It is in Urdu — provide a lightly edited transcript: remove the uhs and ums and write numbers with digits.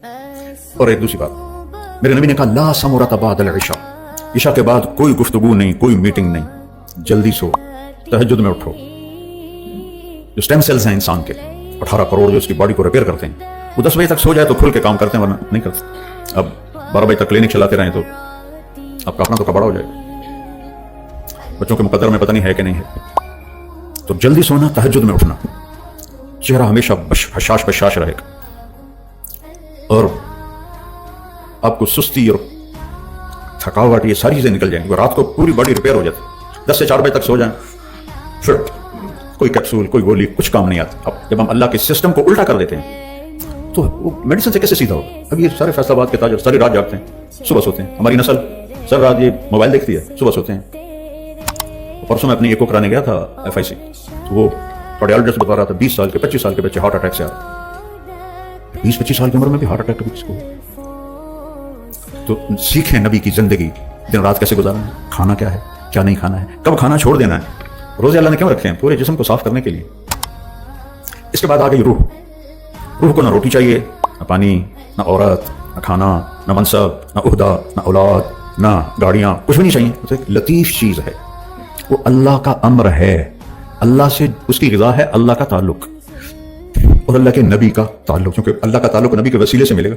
اور ایک دوسری بات، میرے نبی نے کہا لا سمرۃ بعد العشاء، عشاء کے بعد کوئی گفتگو نہیں، کوئی میٹنگ نہیں، جلدی سو، تہجد میں اٹھو۔ جو اسٹیم سیلز ہیں انسان کے 18 کروڑ جو اس کی باڈی کو ریپیئر کرتے ہیں، وہ 10 بجے تک سو جائے تو کھل کے کام کرتے ہیں، ورنہ نہیں کرتے۔ اب 12 بجے تک کلینک چلاتے رہیں تو آپ کا اپنا تو کباڑا ہو جائے گا، بچوں کے مقدر میں پتہ نہیں ہے کہ نہیں ہے۔ تو جلدی سونا، تہجد میں اٹھنا، چہرہ ہمیشہ حشاش بشاش رہے گا، اور آپ کو سستی اور تھکاوٹ یہ ساری چیزیں نکل جائیں گی، رات کو پوری باڈی ریپیئر ہو جاتی۔ 10 سے 4 بجے تک سو جائیں، پھر کوئی کیپسول کوئی گولی کچھ کام نہیں آتی۔ اب جب ہم اللہ کے سسٹم کو الٹا کر دیتے ہیں تو وہ میڈیسن سے کیسے سیدھا ہوگا؟ اب یہ سارے فیصل آباد کے تاجر ساری رات جاگتے ہیں، صبح سوتے ہیں۔ ہماری نسل سر رات یہ موبائل دیکھتی ہے، صبح سوتے ہیں۔ پرسوں میں اپنی ایکو کرانے گیا تھا FIC، تو وہ کارڈیالوجسٹ بتا رہا تھا 20 سال کے 25 سال کے بچے ہارٹ اٹیک سے آ رہے ہیں۔ 20-25 سال کی عمر میں بھی ہارٹ اٹیک کبھی کس کو؟ تو سیکھیں نبی کی زندگی، دن رات کیسے گزارنا ہے، کھانا کیا ہے، کیا نہیں کھانا ہے، کب کھانا چھوڑ دینا ہے۔ روزے اللہ نے کیوں رکھے ہیں؟ پورے جسم کو صاف کرنے کے لیے۔ اس کے بعد آ گئی روح۔ روح کو نہ روٹی چاہیے، نہ پانی، نہ عورت، نہ کھانا، نہ منصب، نہ عہدہ، نہ اولاد، نہ گاڑیاں، کچھ بھی نہیں چاہیے۔ وہ ایک لطیف چیز ہے، وہ اللہ کا امر ہے، اللہ سے اس کی غذا ہے، اللہ کا تعلق اور اللہ کے نبی کا تعلق، کیونکہ اللہ کا تعلق نبی کے وسیلے سے ملے گا۔